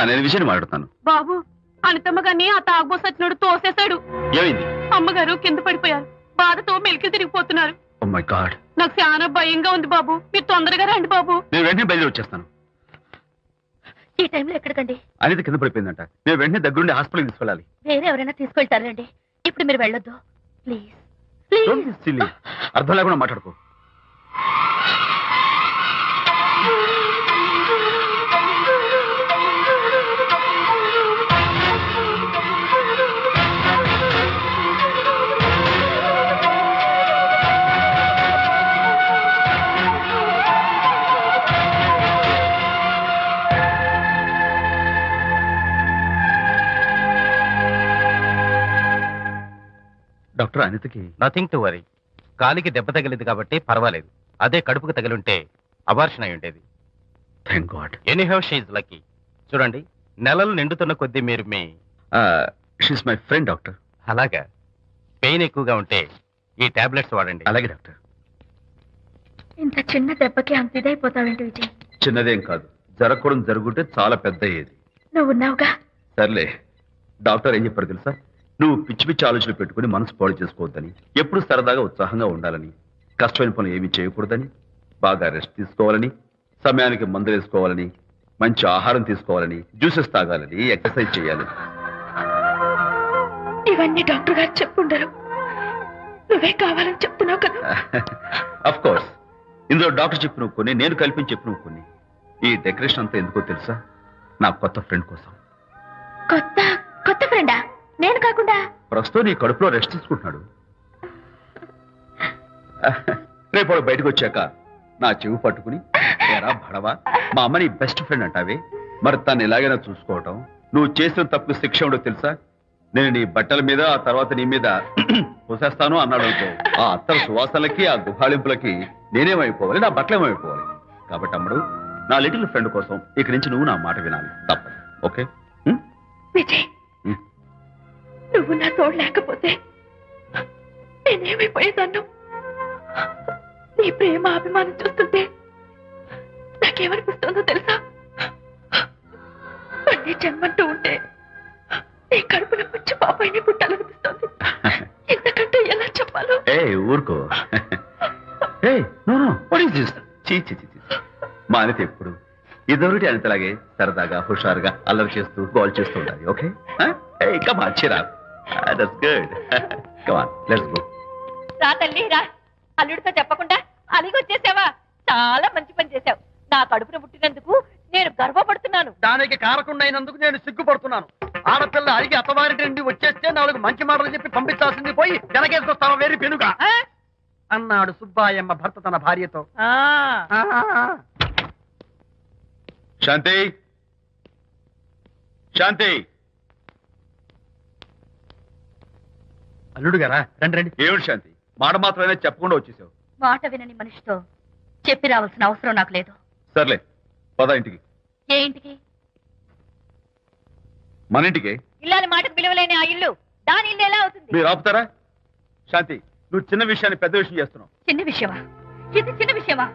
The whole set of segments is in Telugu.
నేను విషయం మాట్లాడుతాను. బాబు అనితమ్మ గారిని ఆ తాగుబోసు వచ్చినాడు తోసేశాడు. ఏమైంది? అమ్మగారు కింద పడిపోయారు. బాధతో మెలికి తిరిగిపోతున్నారు. ఓ మై గాడ్, నాకు చాలా భయంగా ఉంది బాబు. మీరు తొందరగా రండి బాబు. నేను వెంటనే బయలుదేరి వచ్చేస్తాను. ఈ టైంలో ఎక్కడికండి? అనిత కింద పడిపోయిందంట. నేను వెంటనే దగ్గరుండి హాస్పిటల్కి తీసుకెళ్ళాలి. వేరే ఎవరైనా తీసుకెళ్తారండి. ఇప్పుడు మీరు వెళ్ళొద్దు ప్లీజ్. అర్థం లేకుండా మాట్లాడుకో. డాక్టర్, అనితకి నథింగ్ టు వరీ. కాలికి దెబ్బ తగిలింది కాబట్టి పర్వాలేదు. అదే కడుపుకు తగిలింటే అబార్షన్ అయి ఉండేది. Thank God. Anyhow she's lucky. చూడండి, నెలలు నిండుతున్న కొద్దీ మీరు షీస్ మై ఫ్రెండ్ డాక్టర్. అలాగా, పెయిన్ ఎక్కువగా ఉంటే ఈ టాబ్లెట్స్ వాడండి. అలాగే డాక్టర్. ఇంత చిన్న దెబ్బకి అంత ఇదైపోతావేంటి విజయ్? చిన్నదేం కాదు, జరగకూడదు జరుగుంటే చాలా పెద్ద అయ్యేది. నువ్వు ఉన్నావుగా. సర్లే. డాక్టర్ ఏం చెప్పారు తెలుసా? నువ్వు పిచ్చి పిచ్చి ఆలోచనలు పెట్టుకుని మనసు పాడు చేసుకోవద్దని, ఎప్పుడు సరదాగా ఉత్సాహంగా ఉండాలని, కష్టమైన పనులు ఏమీ చేయకూడదని, బాగా రెస్ట్ తీసుకోవాలని, సమయానికి మందులు వేసుకోవాలని, మంచి ఆహారం తీసుకోవాలని, జ్యూసెస్ తాగాలని, ఎక్సర్సైజ్ చేయాలని. ఇవన్నీ డాక్టర్ గారు చెప్పుండరు, నువ్వే కావాలని చెప్తున్నావు కదా. అఫ్ కోర్స్, ఇందులో డాక్టర్ చెప్పిన కొన్ని, నేను కల్పించి చెప్పిన కొన్ని. ఈ డెకరేషన్ అంతా ఎందుకో తెలుసా? నా కొత్త ఫ్రెండ్ కోసం. కొత్త కొత్త ఫ్రెండా? నేను కాకుండా? ప్రస్తుతం నీ కడుపులో రెస్ట్ తీసుకుంటున్నాడు. రేపు బయటకు వచ్చాక నా చెవి పట్టుకుని, ఏరా భడవా, మా అమ్మ నీ బెస్ట్ ఫ్రెండ్ అంటావే, మరి తను ఎలాగైనా చూసుకోవటం, నువ్వు చేసిన తప్పు శిక్ష ఉండో తెలుసా? నేను నీ బట్టల మీద, ఆ తర్వాత నీ మీద పోసేస్తాను అన్నాడు అనుకో, ఆ అత్తల సువాసనలకి, ఆ గుహాళింపులకి నేనేమైపోవాలి, నా బట్టలేమైపోవాలి. కాబట్టి అమ్మడు, నా లిటిల్ ఫ్రెండ్ కోసం ఇక్కడి నుంచి నువ్వు నా మాట వినాలి, తప్పదు. ఓకే? విజయ్, నువ్వు నా తోడు లేకపోతే నేనేమైపోయేదాన్ను. నీ ప్రేమ అభిమానం చూస్తుంటే నాకేమనిపిస్తుందో తెలుసా? మళ్ళీ జన్మంటూ ఉంటే నీ కడుపున వచ్చి పాపాయిని పుట్టాలనిపిస్తుంది. ఎందుకంటే ఎలా చెప్పాలో. ఊరుకో. మా అనిత ఎప్పుడు ఇదొకటి అనితలాగే సరదాగా, హుషారుగా, అల్లరి చేస్తూ, గోల్ చేస్తూ ఉండాలి. Okay? Come on, cheer up. That's good. Come on, let's go. రా తల్లి రా. అల్లుడితో చెప్పకుండా అలిగొచ్చేసావా? చాలా మంచి పని చేశావు. నా కడుపున పుట్టినందుకు నేను గర్వపడుతున్నాను. దానికి కారకుండైనందుకు నేను సిగ్గుపడుతున్నాను. ఆడపిల్ల అడిగి అత్తవారి నుండి వచ్చేస్తే 4 మంచి మాటలు చెప్పి పంపించాల్సింది పోయి వెనకేసుకొస్తావా వేరు పెనుగా అన్నాడు సుబ్బాయమ్మ భర్త తన భార్యతో. శాంతి, శాంతి. అల్లుడు గారా, రండి రండి. ఏమిటి శాంతి, మాట మాత్రమే చెప్పకుండా వచ్చేసావు? మాట వినని మనిషితో చెప్పి రావాల్సిన అవసరం నాకు లేదు. సర్లే, పద ఇంటికి. ఏ ఇంటికి? మన ఇంటికి. ఇల్లాలి మాటకు విలువలేని ఆ ఇల్లు, దాని ఇల్లు ఎలా అవుతుంది? మీరు ఆపుతారా? శాంతి, నువ్వు చిన్న విషయాన్ని పెద్ద విషయం చేస్తున్నావు. చిన్న విషయమా? ఇది చిన్న విషయమా?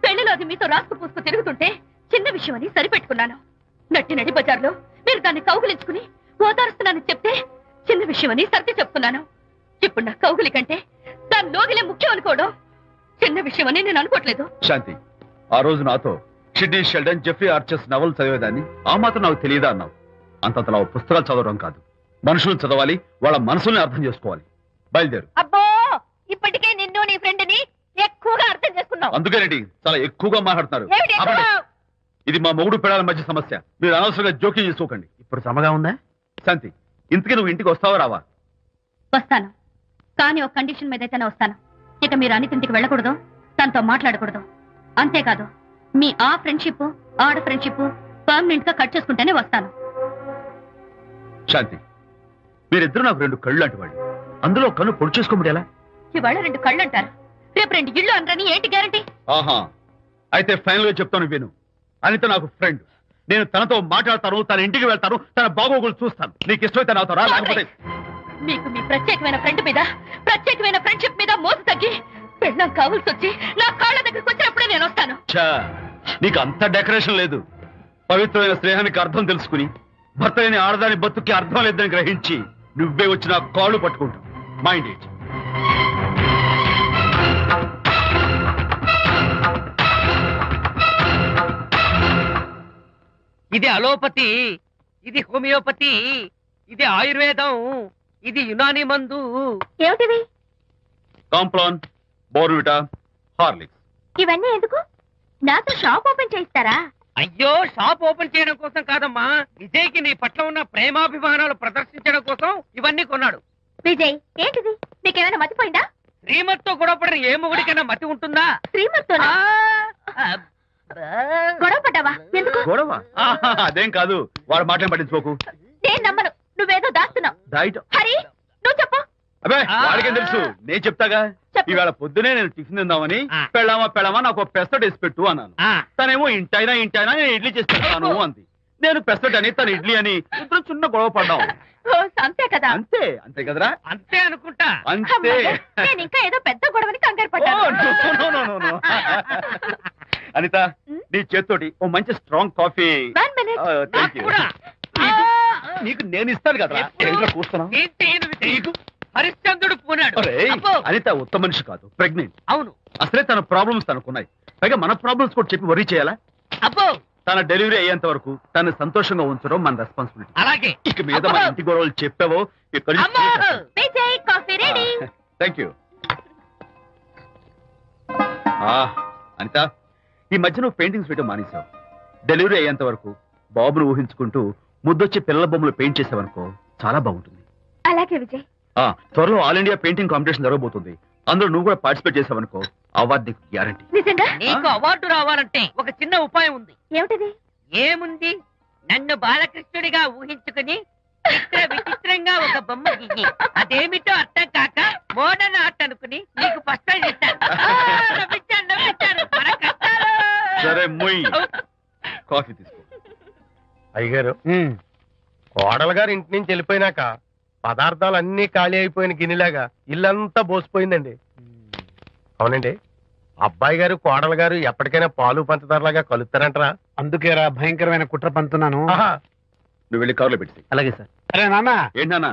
పెళ్లిలో అది మీతో రాసుకు పూసుకు తిరుగుతుంటే చిన్న విషయం అని సరిపెట్టుకున్నాను. నడి బజార్లో మీరు దాన్ని కౌగులించుకుని ఓదారుస్తున్నానని చెప్తే చిన్న విషయం అని సర్ది చెప్తున్నాను. ఇప్పుడు నా కౌగులి కంటే దాని లోగిలే ముఖ్యం అనుకోవడం చిన్న విషయం అని నేను అనుకోవట్లేదు. శాంతి, ఆ రోజు నాతో Sidney Sheldon, Jeffrey Archer's novel చదివేదాన్ని, ఆ మాత్రం నాకు తెలియదా అన్నావు. అంతంతలా పుస్తకాలు చదవడం కాదు, మనుషులను చదవాలి, వాళ్ళ మనసుల్ని అర్థం చేసుకోవాలి. బయలుదేరు. అబ్బో, ఇప్పటికే నిన్ను నీ ఫ్రెండ్ ని ఎక్కువగా అర్థం చేసుకున్నావు. అందుకేనండి చాలా ఎక్కువగా మాట్లాడుతున్నారు. ఇది మా మొగుడు పిల్లల మధ్య సమస్య, మీరు అనవసరంగా జోక్యం చేసుకోకండి. ఇప్పుడు సమగా ఉందా? శాంతి, ఇంతకీ నువ్వు ఇంటికి వస్తావా రావా? వస్తాను, కానీ ఒక కండిషన్ మీద అయితేనే వస్తాను. ఇక మీరు అనితింటికి వెళ్ళకూడదు, తనతో మాట్లాడకూడదు. అంతేకాదు, మీ ఆ ఫ్రెండ్షిప్, ఆడ ఫ్రెండ్షిప్ పర్మనెంట్ గా కట్ చేసుకుంటేనే వస్తాను. శాంతి, మీరిద్దరు నాకు 2 కళ్ళు లాంటి వాళ్ళు, అందులో కన్ను పొడి చేసుకోమడి ఎలా? ఇవాళ 2 కళ్ళు అంటారు, రేపు 2 ఇళ్ళు అంటారని ఏంటి గ్యారంటీ? ఆహా, అయితే ఫైనల్ గా చెప్తాను విను. అనిత నాకు ఫ్రెండ్, నేను తనతో మాట్లాడతాను, తన ఇంటికి వెళ్తాను, తన బాగోగులు చూస్తాను. నీకు ఇష్టమైతే నాతో రా, లేకపోతే. మీకు మీ ప్రత్యేకమైన ఫ్రెండ్ మీద, ప్రత్యేకమైన ఫ్రెండ్షిప్ మీద మోసు తగ్గి పెళ్ళం కావాల్సి వచ్చి నా కాళ్ళ దగ్గరికి వచ్చినప్పుడే నేను వస్తాను. నీకు అంత డెకరేషన్ లేదు. పవిత్రమైన స్నేహానికి అర్థం తెలుసుకుని భర్త లేని ఆడదాని బతుక్కి అర్థం లేదని గ్రహించి నువ్వే వచ్చిన కాళ్ళు పట్టుకుంటావు. Mind it. ఇది అలోపతి, ఇది హోమియోపతి, ఇది ఆయుర్వేదం, ఇది యునాని మందు. ఏమిటివి? Complan, Bournvita, Horlicks. ఇవన్నీ ఎందుకు? నాతో షాప్ ఓపెన్ చేయిస్తారా? అయ్యో, షాప్ ఓపెన్ చేయడం కోసం కాదమ్మా, విజయ్కి నీ పట్ల ఉన్న ప్రేమాభిమానాలు ప్రదర్శించడం కోసం ఇవన్నీ కొన్నాడు. విజయ్, ఏంటిది? నీకేమైనా మతిపోయిందా? శ్రీమతితో గొడవపడిన ఏ మొగుడికైనా మతి ఉంటుందా? శ్రీమతితో గొడవ పడ్డావా? ఎందుకు? గొడవ? అదేం కాదు, వాడు మాటలు పట్టించుకోకు. నేను నమ్మను. నువ్వేదో దాస్తున్నావు. డైట్. హరి, నువ్వు చెప్పు. అబ్బే, వాడికేం తెలుసు, నేను చెప్తాగా. చెప్పు. ఇవాళ పొద్దునే నేను టిఫిన్ తిందామని పెళ్ళామా నాకు పెసరట్ వేసి పెట్టు అన్నాను. తనేమో ఇంటైనా నేను ఇడ్లీ చేసి పెడతాను అంది. నేను పెసరట్ అని, తను ఇడ్లీ అని, ఇద్దరు చిన్న గొడవ పడ్డాం. అంతే కదా? అంతే అంతే కదరా? అంతే అనుకుంటా. అంతే. అమ్మయ్య, నేను ఇంకా ఏదో పెద్ద గొడవని కంగారు పడ్డాను. అనిత, నీ చేత్తోటి ఓ మంచి strong coffee. 1 minute. Thank you. కూడా. నీకు నేను ఇస్తాను కదా. కూర్చున్నావు. ఏంటి ఈయన విజయ్? హరిశ్చంద్రుడు పూనాడు. అబ్బో. అనిత ఉత్తమ మనిషి కాదు, ప్రెగ్నెంట్. అవును. అసలే తన ప్రాబ్లమ్స్ తనకున్నాయి, పైగా మన ప్రాబ్లమ్స్ కూడా చెప్పి వరీ చేయాలా? అబ్బో. తన డెలివరీ అయ్యేంత వరకు తను సంతోషంగా ఉంచడం మన రెస్పాన్సిబిలిటీ. అలాగే. ఇక మీద మన ఇంటి గొడవలు చెప్పావో ఇక్కడ. Vijay, coffee ready. Thank you. Anita, ఈ మధ్య నువ్వు పెయింటింగ్స్ వేయడం మానేశావు. డెలివరీ అయ్యేంత వరకు బాబును ఊహించుకుంటూ ముద్దొచ్చి పిల్లల బొమ్మలు పెయింట్ చేసావనుకో, చాలా బాగుంటుంది. అలాగే విజయ్. త్వరలో ఆల్ ఇండియా పెయింటింగ్ కాంపిటీషన్ జరగబోతుంది. అందులో నువ్వు కూడా పార్టిసిపేట్ చేసావనుకో, అవార్డు నీకు గ్యారంటీ. నిజంగా? నీకు అవార్డు రావాలంటే ఒక చిన్న ఉపాయం ఉంది. ఏమిటిది? ఏముంది? నన్ను బాలకృష్ణుడిగా ఊహించుకుని విచిత్రంగా ఒక బొమ్మ గీయి. అదేమిటో అర్థం కాక మోడర్న్ ఆర్ట్ అనుకుని నీకు ఫస్ట్ ప్రైజ్ ఇస్తాను. నవ్వించాను. మన కష్టాలు. సరే, మొయ్. కాఫీ తీసుకో. అయ్యగారు, కోడలు గారు ఇంటి నుంచి వెళ్ళిపోయినాక పదార్థాలు అన్ని ఖాళీ అయిపోయిన గిన్నెలాగా ఇల్లంతా బోసిపోయిందండి. అవునండి, అబ్బాయి గారు కోడలు గారు ఎప్పటికైనా పాలు పంచదారలాగా కలుస్తారంటరా? అందుకేరా భయంకరమైన కుట్ర పంతున్నాను. నువ్వు వెళ్ళి కారులో పెట్టి. అలాగే సార్. అరే నాన్న, ఏంటన్నా?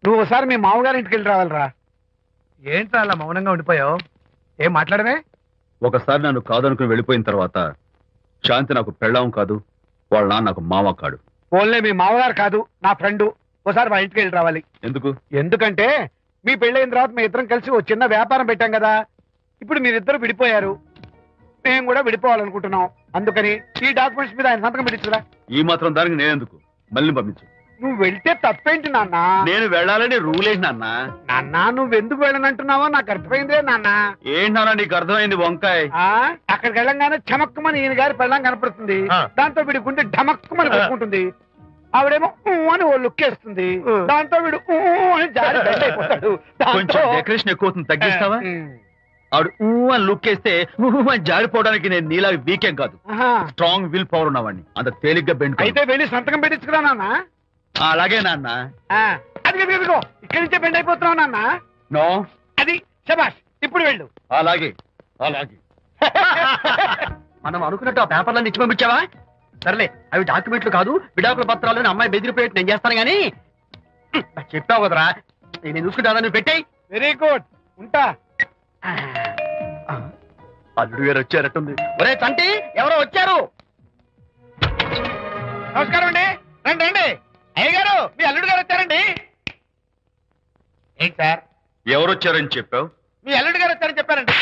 నువ్వు ఒకసారి మీ మామగారి ఇంటికి వెళ్ళి రావాలిరా. ఏంట్రా అలా మౌనంగా ఉండిపోయావు? ఏం మాట్లాడమే? ఒకసారి నన్ను కాదనుకుని వెళ్ళిపోయిన తర్వాత శాంతి నాకు పెళ్ళాం కాదు, వాళ్ళ నాన్న నాకు మామ కాడు. ఓన్లే మీ మామగారు కాదు, నా ఫ్రెండ్. ఒకసారి మా ఇంటికి వెళ్ళి రావాలి. ఎందుకు? ఎందుకంటే మీ పెళ్ళైన తర్వాత మీ ఇద్దరం కలిసి ఓ చిన్న వ్యాపారం పెట్టాం కదా. ఇప్పుడు మీరిద్దరు విడిపోయారు, మేము కూడా విడిపోవాలనుకుంటున్నాం. అందుకని ఈ డాక్యుమెంట్స్ మీద ఆయన సంతకం పెట్టించురా. ఈ మాత్రం దానికి నేనెందుకు? మళ్ళీ పంపించు. నువ్వు వెళ్తే తప్పేంటి నాన్న? నేను వెళ్ళాలని రూల్ ఏంటి నాన్న? నాన్న, నువ్వెందుకు వెళ్ళనంటున్నావో నాకు అర్థమైందే నాన్న. ఏంటన్నా నీకు అర్థమైంది వంకాయ? అక్కడికి వెళ్ళంగానే చమక్కుమని ఈయన గారి పెళ్ళం కనపడుతుంది. దాంతో వీడి గుండె ఢమక్కుమని కొట్టుకుంటుంది. ఆవిడేమో అని ఓ లుక్ వేస్తుంది. దాంతో వీడు అని జారి బెడ్ అయిపోతాడు. కొంచెం డెకరేషన్ ఎక్కువ అవుతుంది, తగ్గిస్తావా? ఆవిడ అని లుక్ వేస్తే అని జారిపోవడానికి నేను నీలా వీకేం కాదు, స్ట్రాంగ్ విల్ పవర్ ఉన్నవాడిని. అంత తేలిగ్గా బెండ్ అయితే వెళ్ళి సంతకం పెట్టించుకురా నాన్న. అలాగే నాన్న. అది ఇదిగో ఇక్కడి నుంచే బెండ్ అయిపోతున్నావు నాన్న. నో, అది శబాష్. ఇప్పుడు వెళ్ళు. అలాగే అలాగే. మనం అనుకున్నట్టు ఆ పేపర్లను ఇచ్చి పంపించావా? సర్లే, అవి డాక్యుమెంట్లు కాదు, విడాకుల పత్రాలు. అమ్మాయి బెదిరిపోయేట్టు నేను చేస్తాను గానీ చెప్పావు కదరా, నేను చూసుకుంటా. నువ్వు పెట్టాయి. వెరీ గుడ్, ఉంటా. అల్లుడు గారు వచ్చారట్టుంది. ఒరే తంటి, ఎవరో వచ్చారు. నమస్కారం అండి. రండి రండి. అయ్య గారు, మీ అల్లుడు గారు వచ్చారండి. ఏంటి సార్? ఎవరు వచ్చారని చెప్పావు? మీ అల్లుడు గారు వచ్చారని చెప్పారండి.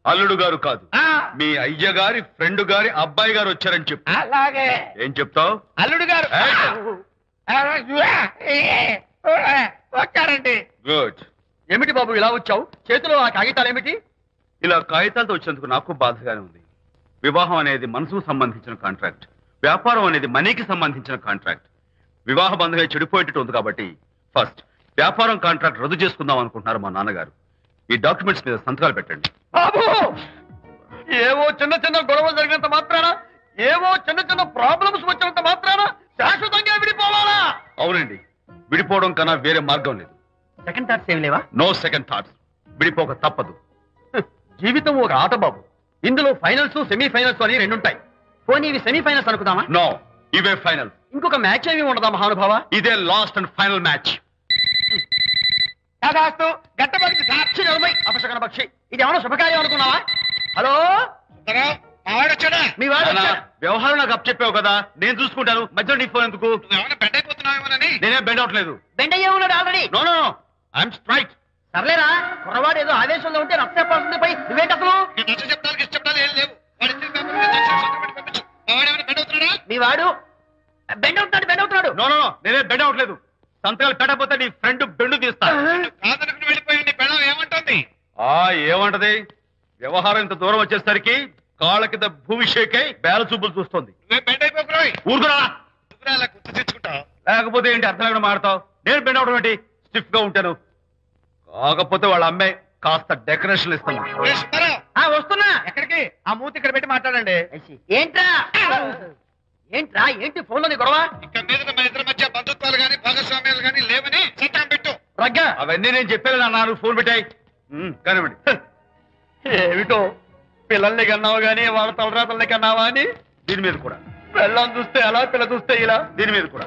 అల్లుడు గారు కాదు, మీ అయ్య గారి ఫ్రెండ్ గారి అబ్బాయి గారు వచ్చారని చెప్పు. అలాగే. ఏం చెప్తావు? అల్లుడు గారు వచ్చారండి. గుడ్. ఏమిటి బాబు ఇలా వచ్చావు? చేతిలో ఆ కాగితాలు ఏమిటి? ఇలా కాగితాలతో వచ్చినందుకు నాకు బాధగానే ఉంది. వివాహం అనేది మనసుకు సంబంధించిన కాంట్రాక్ట్, వ్యాపారం అనేది మనీకి సంబంధించిన కాంట్రాక్ట్. వివాహ బంధంగా చెడిపోయేటట్టు ఉంది కాబట్టి ఫస్ట్ వ్యాపారం కాంట్రాక్ట్ రద్దు చేసుకుందాం అనుకుంటున్నారు మా నాన్నగారు. ఈ డాక్యుమెంట్స్ మీద సంతకాలు పెట్టండి. బాబు, ఏవో చిన్న చిన్న గొడవలు జరిగినంత మాత్రాన, ఏవో చిన్న చిన్న ప్రాబ్లమ్స్ వచ్చినంత మాత్రాన శాశ్వతంగా విడిపోవాలా? అవునండి, విడిపోవడం కన్నా వేరే మార్గం లేదు. సెకండ్ థాట్స్ ఏం లేవా? No second thoughts. విడిపోక తప్పదు. జీవితం ఒక ఆట బాబు. ఇందులో ఫైనల్స్, సెమీఫైనల్స్ అని రెండుంటాయి. పోనీ ఇవి సెమీఫైనల్స్ అనుకుందామా? నో, ఇవే ఫైనల్. ఇంకొక మ్యాచ్ ఏమి ఉండదా మహానుభావ? ఇదే లాస్ట్ అండ్ ఫైనల్ మ్యాచ్. కాదాస్తు గట్టబడింది సార్. సాక్షి నిలబై అపశకన పక్షి. ఇది ఏమైనా శుభకార్యం అనుకున్నావా? హలో, వచ్చాడా? మీ వాడు నాన్న, వచ్చాడు. వ్యవహారం నాకు అప్ చెప్పావు కదా, నేను చూసుకుంటాను. మధ్యలో నీ ఫోన్ ఎందుకు? ఏమైనా బెడ్ అయిపోతున్నావేమోనని. నేనే బెండ్ అవట్లేదు. బెండ్ అయ్యే ఉన్నాడు already. No no, I'm straight. సర్లేరా, కుర్రవాడు ఏదో ఆవేశంలో ఉంటే రక్తపాల్సింది పై నువ్వేంటి అసలు? నీ నచ్చ చెప్తానికి ఇష్టపడాలి ఏం లేవు. వాడి ఇచ్చిన పేపర్ మీద అక్షరం సంతకం పెట్టి పంపించు. మా వాడు ఏమైనా బెడ్ అవుతున్నాడా? మీ వాడు బెండ్ అవుతున్నాడు. నో నో, నేనే బెండ్ అవట్లేదు. సంతకాలు పెట్టకపోతే నీ ఫ్రెండ్ బెండు తీస్తా. కాదనుకుని వెళ్ళిపోయి నీ పెళ్ళం ఏమంటుంది? ఏమంటది? వ్యవహారం ఇంత దూరం వచ్చేసరికి కాళ్ళ కింద భూమి షేకై బేల చూపులు చూస్తుంది. నువ్వే బెడ్ అయిపోకురాయి. ఊరుకురా. నువ్వురా అలా గుర్తు తెచ్చుకుంటావు. లేకపోతే ఏంటి అర్థం లేకుండా మాడతావు? నేను బెండ్ అవడం ఏంటి? స్టిఫ్ గా ఉంటాను. కాకపోతే వాళ్ళ అమ్మాయి కాస్త డెకరేషన్ ఇస్తాను. ఏ సుబ్బారావు, వస్తున్నా. ఎక్కడికి? ఆ మూతి ఇక్కడ పెట్టి మాట్లాడండి. ఏంట్రా ఏంటి ఫోన్ లోని గొడవ? ఇక మీద మన ఇద్దరి మధ్య బంధుత్వాలు గాని భాగస్వామ్యాలు గాని లేవని సంతకం పెట్టు. రగ్గా అవన్నీ నేను చెప్పాను అన్నారు. ఫోన్ పెట్టాయి కానివ్వండి. ఏమిటో పిల్లల్ని కన్నావు గానీ వాళ్ళ తలరాతల్ని కన్నావా అని. దీని మీద కూడా, పిల్లల్ని చూస్తే అలా పిల్ల చూస్తే ఇలా. దీని మీద కూడా.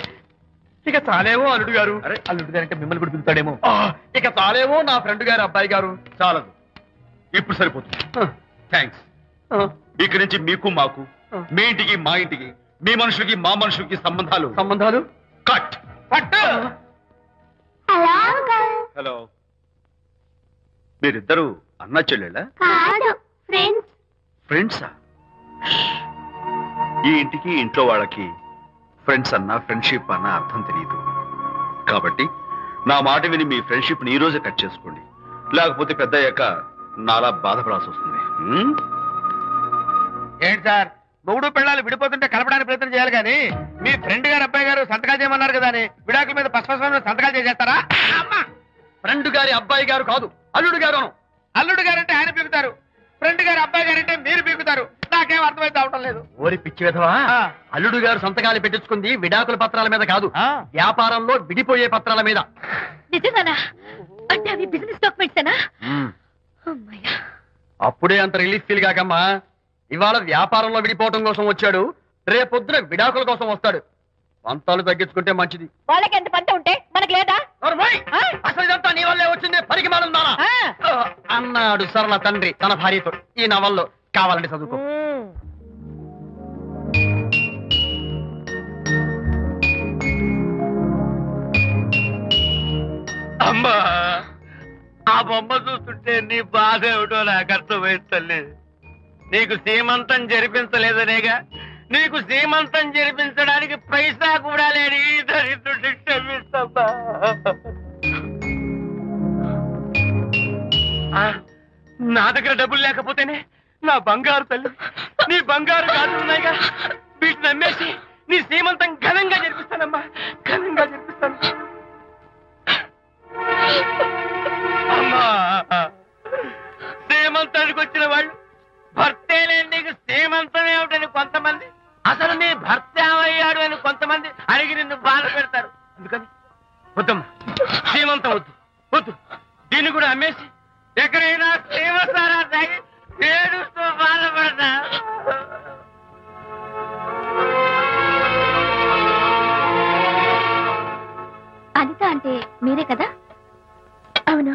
ఇక చాలేమో అల్లుడు గారు. అరే, అల్లుడు గారు అంటే మిమ్మల్ని కూడా పిలుతాడేమో. ఇక చాలేమో నా ఫ్రెండ్ గారు అబ్బాయి గారు. చాలదు, ఇప్పుడు సరిపోతుంది. థ్యాంక్స్. ఇక్కడి నుంచి మీకు మాకు, మీ ఇంటికి మా ఇంటికి, మీ మనుషులకి మా మనుషులకి సంబంధాలు కట్. పట్టు. హలో, మీరిద్దరు అన్నా చెల్లెళ్ళా? ఫ్రెండ్సా? ఈ ఇంటికి ఇంట్లో వాళ్ళకి ఫ్రెండ్స్ అన్నా ఫ్రెండ్షిప్ అన్న అర్థం తెలియదు. కాబట్టి నా మాట విని మీ ఫ్రెండ్షిప్ ని ఈ రోజే కట్ చేసుకోండి. లేకపోతే పెద్ద అయ్యాక నాలా బాధపడాల్సి వస్తుంది. ఏంటి సార్, మొగుడు పిల్లలు విడిపోతుంటే కలపడానికి ప్రయత్నం చేయాలి కానీ మీ ఫ్రెండ్ గారు అబ్బాయి గారు సంతకాలు చేయమన్నారు కదా అని విడాకుల మీద పశ్చిమ సంతకాలు చేసేస్తారా? ఫ్రెండ్ గారి అబ్బాయి గారు కాదు, అల్లుడు గారు. అల్లుడు గారంటే ఆయన పీకుతారు, ఫ్రెండ్ గారు అబ్బాయి గారంటే మీరు పీకుతారు. నాకేం అర్థమైతే అవటం లేదు. ఓరి పిచ్చి విధవా, అల్లుడు గారు సంతకాలు పెట్టించుకుంది విడాకుల పత్రాల మీద కాదు, వ్యాపారంలో విడిపోయే పత్రాల మీద. నిజంగానా? అంటే అవి బిజినెస్ డాక్యుమెంట్సేనా? అమ్మయ్యా, అప్పుడే అంత రిలీఫ్ ఫీల్ కాకమ్మా. ఇవాళ వ్యాపారంలో విడిపోవటం కోసం వచ్చాడు, రేపొద్దున విడాకుల కోసం వస్తాడు. పంతాలు తగ్గించుకుంటే మంచిది. వాళ్ళకి ఎంత పంట ఉంటే మనకి లేదా? అసలు ఇదంతా నీ వల్లే వచ్చింది, పరికిమాలం అన్నాడు సరళ తండ్రి తన భార్యతో. ఈ నవల్లో కావాలంటే చదువుకో. అమ్మా, ఆ బొమ్మ చూస్తుంటే నీ బాధ ఏమిటో నాకు అర్థమైంది తల్లి. నీకు సీమంతం జరిపించలేదనేగా, నీకు సీమంతం జరిపించడానికి పైసా కూడా లేని ఈ దరిద్రుడిని క్షమిస్తమ్మా. నా దగ్గర డబ్బులు లేకపోతేనే నా బంగారు తల్లి, నీ బంగారు కాదున్నాయిగా, వీటిని నమ్మేసి నీ సీమంతం ఘనంగా జరిపిస్తానమ్మా, ఘనంగా జరిపిస్తాను. అమ్మా, సీమంతానికి వచ్చిన వాళ్ళు భర్తే లేని నీకు సీమంతం ఏమిటని కొంతమంది, అసలు నీ భర్త ఏమయ్యాడు అని కొంతమంది అడిగి నిన్ను బాధ పెడతారు. అందుకని వద్దమ్మా, సీమంతం వద్దు వద్దు. దీన్ని కూడా అమ్మేసి ఎక్కడైనా సీమసారా తాగి ఏడుస్తూ బాధపడతా. అనిత అంటే మీరే కదా? అవును.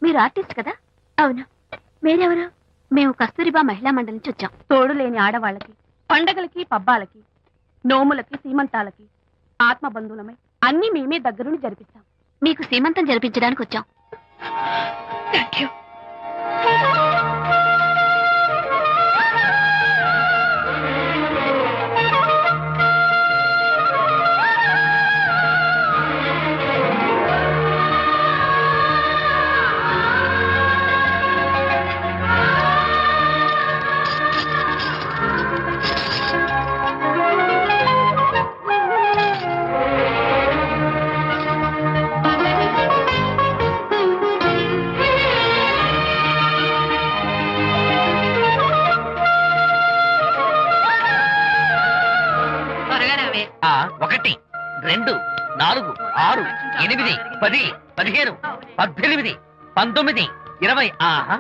మీరు ఆర్టిస్ట్ కదా? అవును. మీరెవరు? మేము కస్తూరిబా మహిళా మండలి నుంచి వచ్చాం. తోడు లేని ఆడవాళ్ళకి, పండగలకి, పబ్బాలకి, నోములకి, సీమంతాలకి ఆత్మ బంధువులమై అన్ని మేమే దగ్గరుండి జరిపిస్తాం. మీకు సీమంతం జరిపించడానికి వచ్చాం. Thank you. ఆ 1 2 4 6 8 10 15 18 19 20. ఆహా.